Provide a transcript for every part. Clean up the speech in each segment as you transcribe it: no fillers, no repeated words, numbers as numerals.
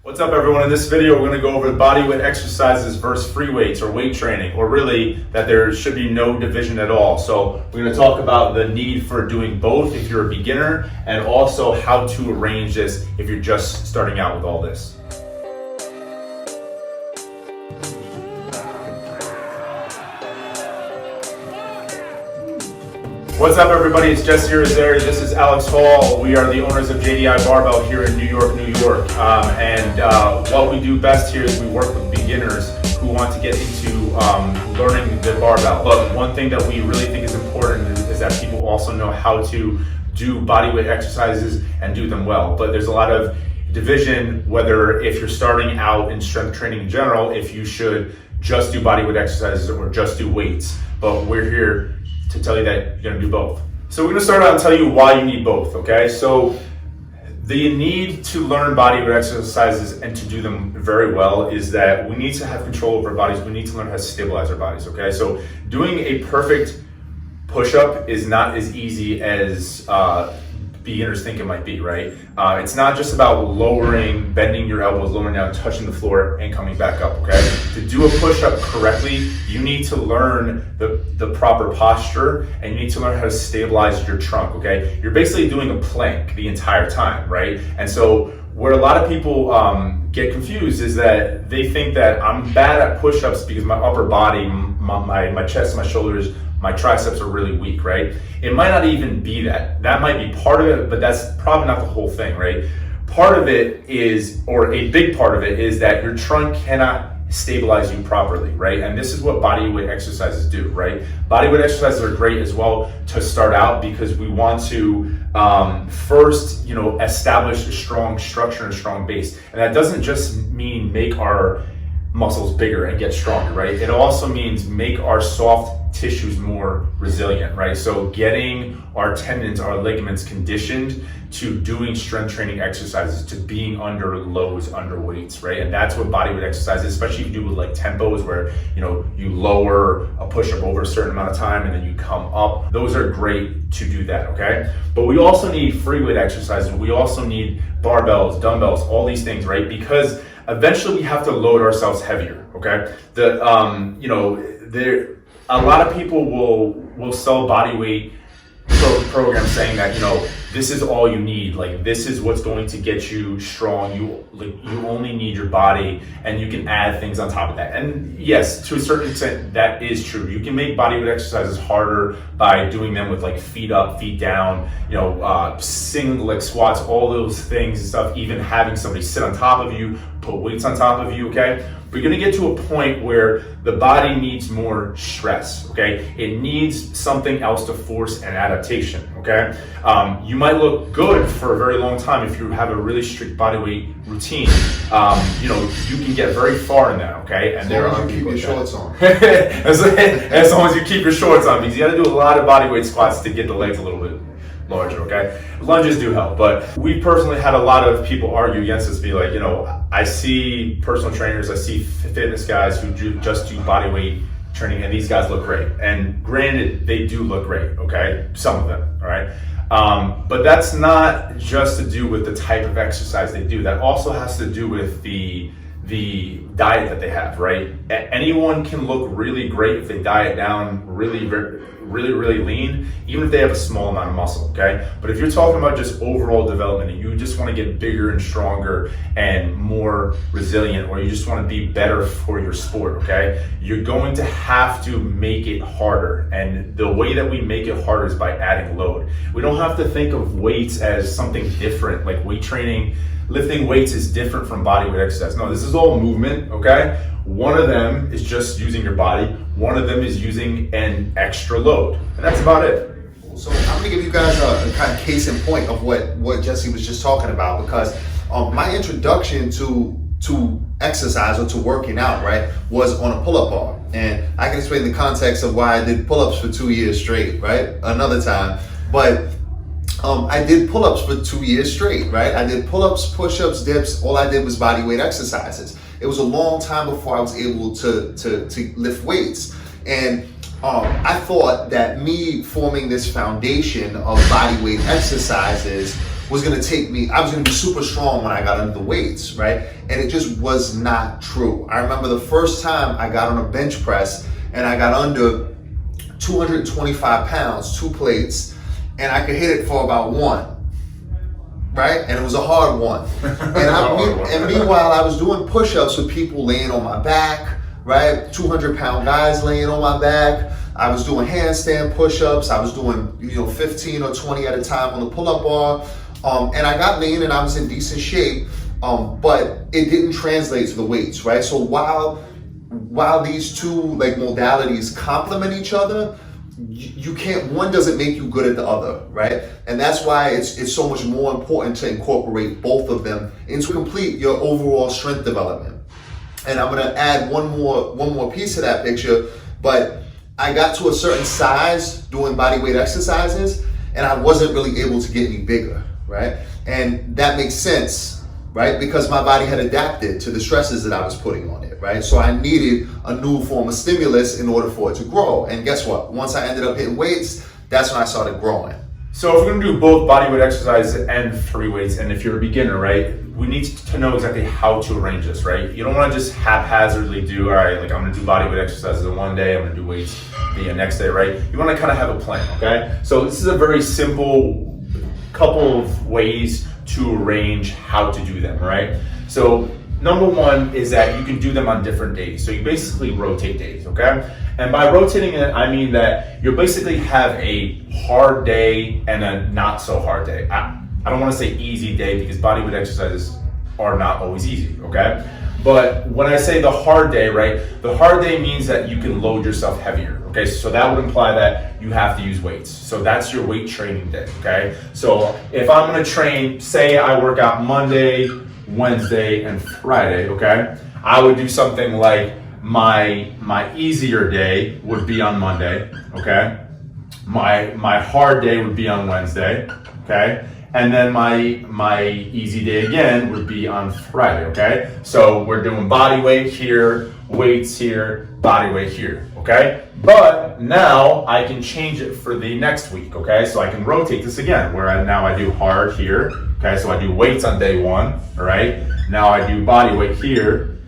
What's up, everyone? In this video, we're going to go over the bodyweight exercises versus free weights or weight training, or really that there should be no division at all. So we're going to talk about the need for doing both if you're a beginner, and also how to arrange this if you're just starting out with all this. What's up, everybody? It's Jesse Rosari. This is Alex Hall. We are the owners of JDI Barbell here in New York, New York. What we do best here is we work with beginners who want to get into learning the barbell. Look, one thing that we really think is important is that people also know how to do bodyweight exercises and do them well. But there's a lot of division, whether if you're starting out in strength training in general, if you should just do bodyweight exercises or just do weights. But we're here to tell you that you're gonna do both. So we're gonna start out and tell you why you need both, okay? So the need to learn bodyweight exercises and to do them very well is that we need to have control over our bodies. We need to learn how to stabilize our bodies, okay? So doing a perfect push-up is not as easy as beginners think it might be, right? It's not just about bending your elbows, lowering down, touching the floor, and coming back up, okay? To do a push-up correctly, you need to learn the proper posture, and you need to learn how to stabilize your trunk, okay? You're basically doing a plank the entire time, right? And so where a lot of people get confused is that they think that I'm bad at push-ups because my upper body, my chest, my shoulders, my triceps are really weak, right? It might not even be that. That might be part of it, but that's probably not the whole thing, right? Part of it is, or a big part of it is that your trunk cannot stabilize you properly, right? And this is what bodyweight exercises do, right? Bodyweight exercises are great as well to start out because we want to first, establish a strong structure and a strong base. And that doesn't just mean make our muscles bigger and get stronger, right? It also means make our soft tissues more resilient, right? So getting our tendons, our ligaments conditioned to doing strength training exercises, to being under loads, under weights, right? And that's what bodyweight exercises, especially if you do with like tempos where, you lower a push-up over a certain amount of time and then you come up. Those are great to do that, okay? But we also need free weight exercises. We also need barbells, dumbbells, all these things, right? Because eventually we have to load ourselves heavier, okay? A lot of people will sell bodyweight programs saying that, this is all you need. Like, this is what's going to get you strong. You only need your body, and you can add things on top of that. And yes, to a certain extent, that is true. You can make bodyweight exercises harder by doing them with like feet up, feet down, single leg squats, all those things and stuff, even having somebody sit on top of you, put weights on top of you, okay? We're gonna get to a point where the body needs more stress, okay? It needs something else to force an adaptation, okay? You might look good for a very long time if you have a really strict bodyweight routine. You can get very far in that, okay? And as long as you keep your shorts on. as long as you keep your shorts on, because you gotta do a lot of bodyweight squats to get the legs a little bit larger, okay? Lunges do help, but we personally had a lot of people argue against this, be like, I see personal trainers, I see fitness guys who just do bodyweight training, and these guys look great. And granted, they do look great, okay? Some of them, all right? But that's not just to do with the type of exercise they do. That also has to do with the diet that they have, right? Anyone can look really great if they diet down really lean, even if they have a small amount of muscle, okay? But if you're talking about just overall development and you just want to get bigger and stronger and more resilient, or you just want to be better for your sport, okay? You're going to have to make it harder. And the way that we make it harder is by adding load. We don't have to think of weights as something different, like weight training. Lifting weights is different from bodyweight exercise. No, this is all movement, okay? One of them is just using your body. One of them is using an extra load. And that's about it. So I'm gonna give you guys a kind of case in point of what Jesse was just talking about, because my introduction to exercise or to working out, right, was on a pull-up bar. And I can explain the context of why I did pull-ups for 2 years straight, right? Another time. But I did pull-ups for 2 years straight, right? I did pull-ups, push-ups, dips. All I did was bodyweight exercises. It was a long time before I was able to lift weights. And I thought that me forming this foundation of bodyweight exercises was going to take me, I was going to be super strong when I got under the weights, right? And it just was not true. I remember the first time I got on a bench press and I got under 225 pounds, 2 plates, and I could hit it for about 1, right? And it was a hard one. And meanwhile, I was doing push-ups with people laying on my back, right? 200-pound guys laying on my back. I was doing handstand push-ups. I was doing, 15 or 20 at a time on the pull-up bar. And I got lean and I was in decent shape, but it didn't translate to the weights, right? So while these two like modalities complement each other, you can't, one doesn't make you good at the other, right? And that's why it's so much more important to incorporate both of them into complete your overall strength development. And I'm gonna add one more piece of that picture, but I got to a certain size doing bodyweight exercises and I wasn't really able to get any bigger, right? And that makes sense, right? Because my body had adapted to the stresses that I was putting on it, right? So I needed a new form of stimulus in order for it to grow. And guess what? Once I ended up hitting weights, that's when I started growing. So if we're gonna do both bodyweight exercises and free weights, and if you're a beginner, right, we need to know exactly how to arrange this, right? You don't wanna just haphazardly do, all right, like I'm gonna do bodyweight exercises in one day, I'm gonna do weights the next day, right? You wanna kind of have a plan, okay? So this is a very simple couple of ways to arrange how to do them, right? So number one is that you can do them on different days. So you basically rotate days, okay? And by rotating it, I mean that you basically have a hard day and a not so hard day. I don't want to say easy day because bodyweight exercises are not always easy, okay? But when I say the hard day, right, the hard day means that you can load yourself heavier, okay? So that would imply that you have to use weights. So that's your weight training day, okay? So if I'm gonna train, say I work out Monday, Wednesday, and Friday, okay? I would do something like my easier day would be on Monday, okay? My hard day would be on Wednesday, okay? And then my easy day again would be on Friday, okay? So we're doing body weight here, weights here, body weight here, okay? But now I can change it for the next week, okay? So I can rotate this again, where now I do hard here, okay? So I do weights on day 1, all right? Now I do body weight here,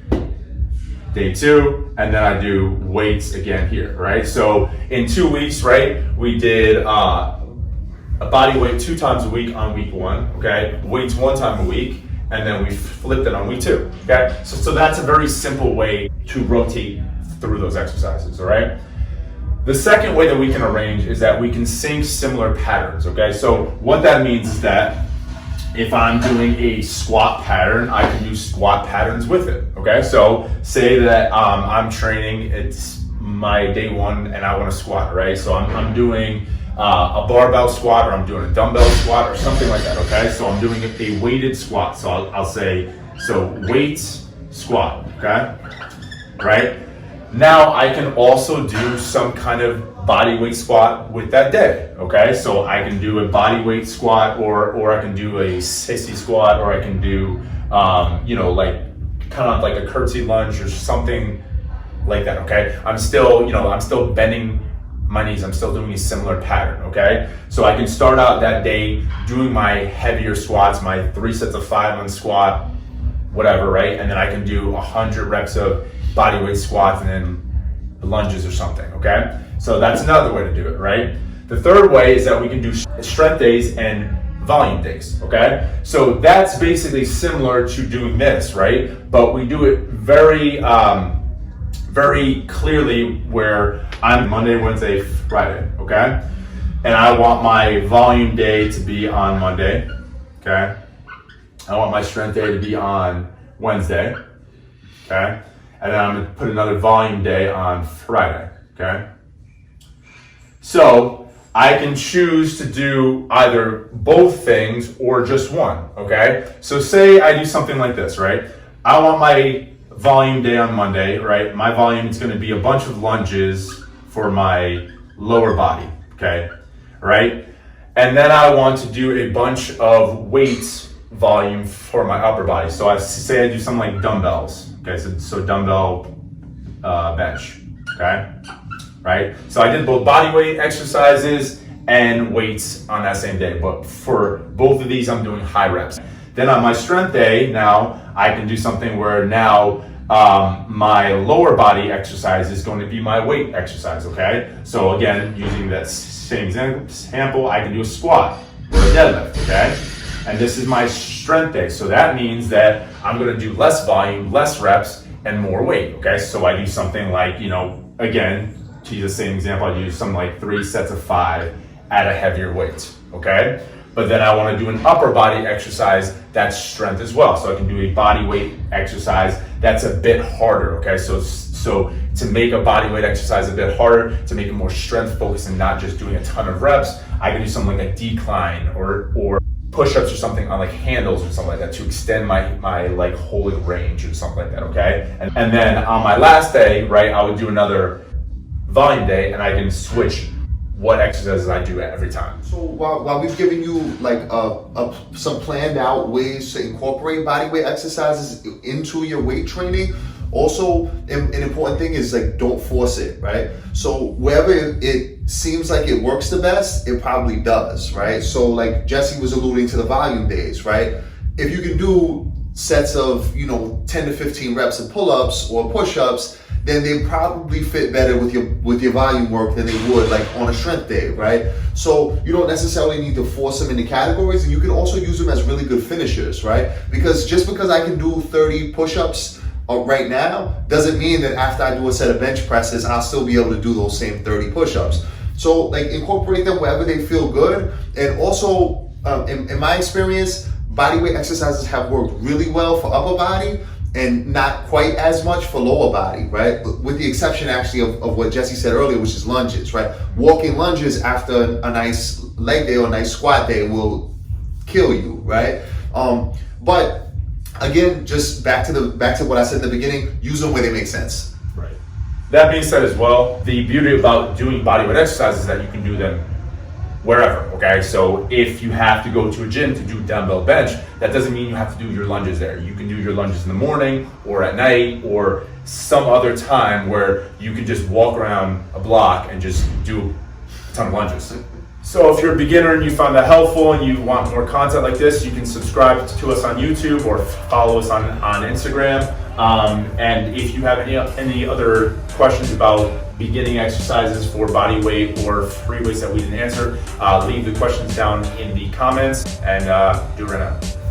day 2, and then I do weights again here, right? So in 2 weeks, right, we did a body weight 2 times a week on week 1, okay? Weights 1 time a week, and then we flipped it on week 2, okay? So that's a very simple way to rotate through those exercises, all right? The second way that we can arrange is that we can sync similar patterns, okay? So what that means is that if I'm doing a squat pattern, I can do squat patterns with it, okay? So say that I'm training, it's my day 1 and I want to squat, right? So I'm doing a barbell squat, or I'm doing a dumbbell squat or something like that, okay? So I'm doing a weighted squat. So I'll say, so weights, squat, okay? Right? Now I can also do some kind of body weight squat with that day, okay? So I can do a body weight squat, or I can do a sissy squat, or I can do, like kind of like a curtsy lunge or something like that, okay? I'm still bending my knees, I'm still doing a similar pattern, okay? So I can start out that day doing my heavier squats, my 3 sets of 5 on squat, whatever, right? And then I can do 100 reps of body weight squats and then lunges or something, okay? So that's another way to do it, right? The third way is that we can do strength days and volume days, okay? So that's basically similar to doing this, right? But we do it very clearly, where I'm Monday, Wednesday, Friday, okay? And I want my volume day to be on Monday, okay? I want my strength day to be on Wednesday, okay? And then I'm gonna put another volume day on Friday, okay? So I can choose to do either both things or just one, okay? So say I do something like this, right? I want my volume day on Monday, right? My volume is gonna be a bunch of lunges for my lower body, okay? Right? And then I want to do a bunch of weights volume for my upper body. So I say I do something like dumbbells, okay? So dumbbell bench, okay? right? So I did both body weight exercises and weights on that same day, but for both of these, I'm doing high reps. Then on my strength day, now I can do something where now my lower body exercise is going to be my weight exercise, okay? So again, using that same example, I can do a squat or a deadlift, okay? And this is my strength day. So that means that I'm gonna do less volume, less reps, and more weight, okay? So I do something like, again, to use the same example, I do something like 3 sets of 5 at a heavier weight, okay? But then I wanna do an upper body exercise that's strength as well. So I can do a body weight exercise that's a bit harder, okay? So to make a body weight exercise a bit harder, to make it more strength focused and not just doing a ton of reps, I can do something like a decline or push-ups or something on like handles or something like that to extend my like holding range or something like that, okay? And then on my last day, right, I would do another volume day and I can switch what exercises I do every time. So while we've given you like some planned out ways to incorporate bodyweight exercises into your weight training, also an important thing is like don't force it, right? So wherever it seems like it works the best, it probably does, right? So like Jesse was alluding to the volume days, right? If you can do sets of 10 to 15 reps of pull-ups or push-ups, then they probably fit better with your volume work than they would like on a strength day, right? So you don't necessarily need to force them into categories, and you can also use them as really good finishers, right? Because just because I can do 30 push-ups right now doesn't mean that after I do a set of bench presses, I'll still be able to do those same 30 push-ups. So like incorporate them wherever they feel good. And also, in my experience, bodyweight exercises have worked really well for upper body and not quite as much for lower body, right? With the exception actually of what Jesse said earlier, which is lunges, right? Walking lunges after a nice leg day or a nice squat day will kill you, right? But again, just back to what I said in the beginning, use them where they make sense. Right. That being said as well, the beauty about doing bodyweight exercises is that you can do them wherever, okay? So if you have to go to a gym to do dumbbell bench, that doesn't mean you have to do your lunges there. You can do your lunges in the morning or at night or some other time where you can just walk around a block and just do a ton of lunges. So if you're a beginner and you found that helpful and you want more content like this, you can subscribe to us on YouTube or follow us on Instagram. And if you have any other questions about beginning exercises for body weight or free weights that we didn't answer, leave the questions down in the comments and do it right now.